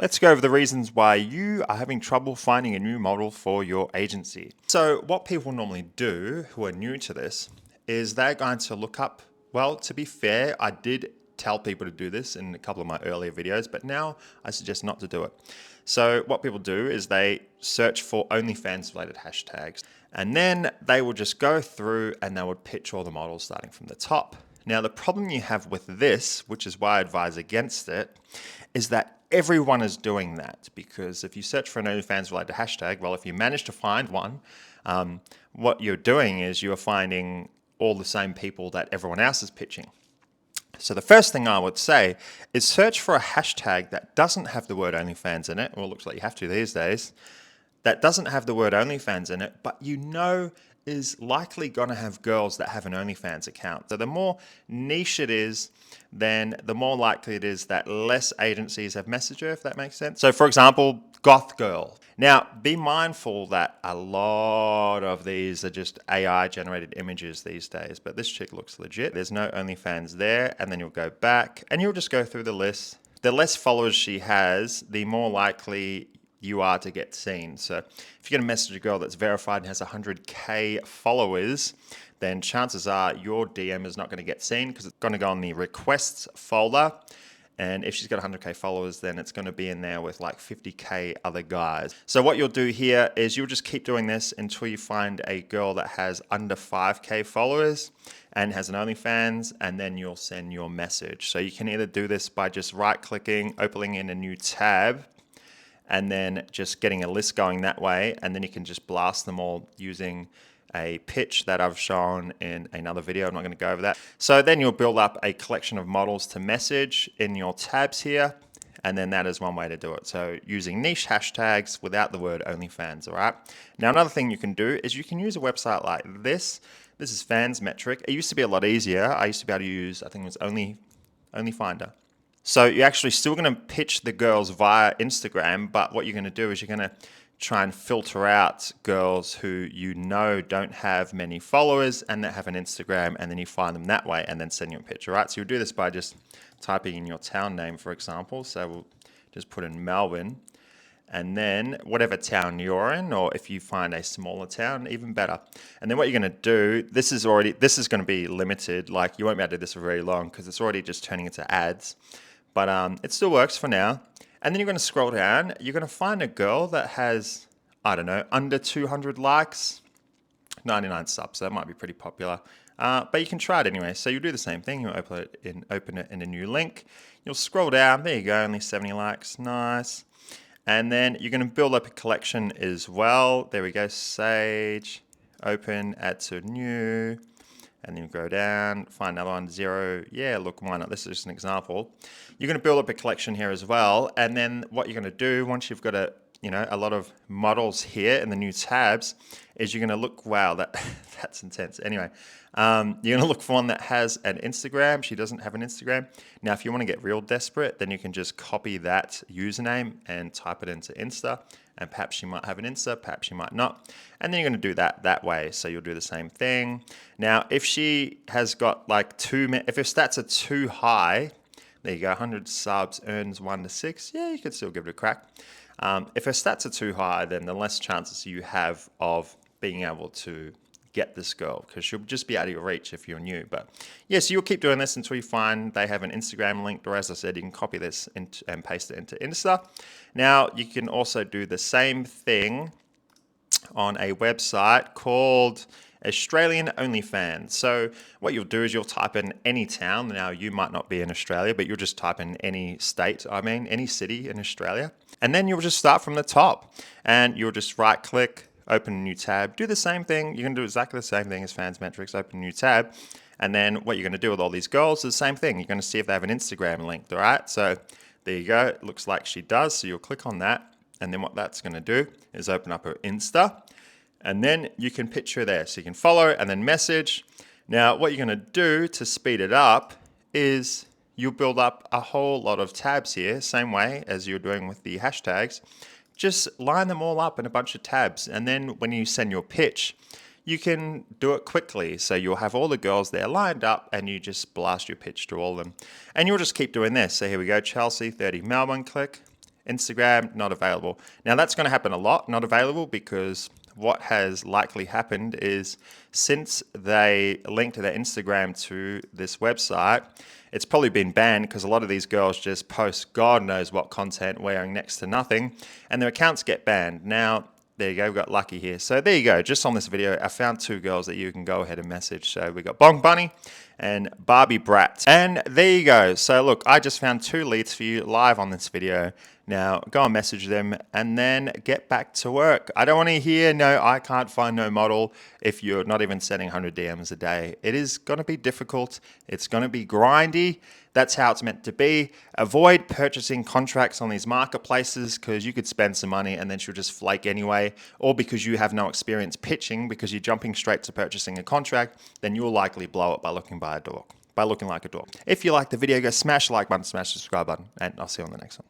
Let's go over the reasons why you are having trouble finding a new model for your agency. So what people normally do who are new to this is they're going to look up, well, to be fair, I did tell people to do this in a couple of my earlier videos, but now I suggest not to do it. So what people do is they search for OnlyFans related hashtags, and then they will just go through and they would pitch all the models starting from the top. Now, the problem you have with this, which is why I advise against it, is that everyone is doing that, because if you search for an OnlyFans related hashtag, well, if you manage to find one, what you're doing is you're finding all the same people that everyone else is pitching. So the first thing I would say is search for a hashtag that doesn't have the word OnlyFans in it. Well, it looks like you have to these days. That doesn't have the word OnlyFans in it, but you know is likely going to have girls that have an OnlyFans account. So the more niche it is, then the more likely it is that less agencies have messaged her, if that makes sense. So for example, goth girl. Now, be mindful that a lot of these are just AI generated images these days, but this chick looks legit. There's no OnlyFans there, and then you'll go back and you'll just go through the list. The less followers she has, the more likely you are to get seen. So if you're going to message a girl that's verified and has 100K followers, then chances are your DM is not going to get seen because it's going to go on the requests folder. And if she's got 100K followers, then it's going to be in there with like 50K other guys. So what you'll do here is you'll just keep doing this until you find a girl that has under 5K followers and has an OnlyFans, and then you'll send your message. So you can either do this by just right-clicking, opening in a new tab, and then just getting a list going that way, and then you can just blast them all using a pitch that I've shown in another video. I'm not going to go over that. So then you'll build up a collection of models to message in your tabs here, and then that is one way to do it. So using niche hashtags without the word OnlyFans, all right? Now, another thing you can do is you can use a website like this. This is Fansmetric. It used to be a lot easier. I used to be able to use, I think it was OnlyFinder. So you're actually still going to pitch the girls via Instagram, but what you're going to do is you're going to try and filter out girls who you know don't have many followers and that have an Instagram, and then you find them that way and then send you a picture, right? So you'll do this by just typing in your town name, for example. So we'll just put in Melbourne, and then whatever town you're in, or if you find a smaller town, even better. And then what you're going to do, this is going to be limited. Like, you won't be able to do this for very long because it's already just turning into ads. But it still works for now. And then you're going to scroll down. You're going to find a girl that has, I don't know, under 200 likes, 99 subs. So that might be pretty popular. But you can try it anyway. So you'll do the same thing. You'll open it in a new link. You'll scroll down. There you go. Only 70 likes. Nice. And then you're going to build up a collection as well. There we go. Sage. Open. Add to new. And then you go down, find another one, 0. Yeah, look, why not? This is just an example. You're going to build up a collection here as well. And then what you're going to do once you've got a lot of models here in the new tabs is you're going to look, wow, that's intense. Anyway, you're going to look for one that has an Instagram. She doesn't have an Instagram. Now, if you want to get real desperate, then you can just copy that username and type it into Insta. And perhaps she might have an Insta, perhaps she might not. And then you're going to do that way. So you'll do the same thing. Now, if she has got like if her stats are too high, there you go, 100 subs earns 1 to 6. Yeah, you could still give it a crack. If her stats are too high, then the less chances you have of being able to get this girl, because she'll just be out of your reach if you're new. But yeah, so you'll keep doing this until you find they have an Instagram link, or as I said, you can copy this and paste it into Insta. Now, you can also do the same thing on a website called Australian OnlyFans. So what you'll do is you'll type in any town. Now, you might not be in Australia, but you'll just type in any state, any city in Australia. And then you'll just start from the top, and you'll just right click, open a new tab, do the same thing. You're going to do exactly the same thing as Fansmetrics, open a new tab. And then what you're going to do with all these girls is the same thing. You're going to see if they have an Instagram link, all right? So there you go. It looks like she does. So you'll click on that. And then what that's going to do is open up her Insta. And then you can pitch her there. So you can follow and then message. Now, what you're going to do to speed it up is you'll build up a whole lot of tabs here, same way as you're doing with the hashtags. Just line them all up in a bunch of tabs. And then when you send your pitch, you can do it quickly. So you'll have all the girls there lined up, and you just blast your pitch to all of them. And you'll just keep doing this. So here we go, Chelsea, 30 Melbourne, click. Instagram, not available. Now that's going to happen a lot, not available, because what has likely happened is since they linked their Instagram to this website, it's probably been banned because a lot of these girls just post God knows what content wearing next to nothing, and their accounts get banned. Now, there you go, we got lucky here. So there you go, just on this video, I found 2 girls that you can go ahead and message. So we got Bong Bunny and Barbie Brat. And there you go. So look, I just found 2 leads for you live on this video. Now go and message them and then get back to work. I don't want to hear, no, I can't find no model if you're not even sending 100 DMs a day. It is going to be difficult. It's going to be grindy. That's how it's meant to be. Avoid purchasing contracts on these marketplaces because you could spend some money and then she'll just flake anyway. Or because you have no experience pitching because you're jumping straight to purchasing a contract, then you'll likely blow it by looking like a dork. If you like the video, go smash the like button, smash the subscribe button, and I'll see you on the next one.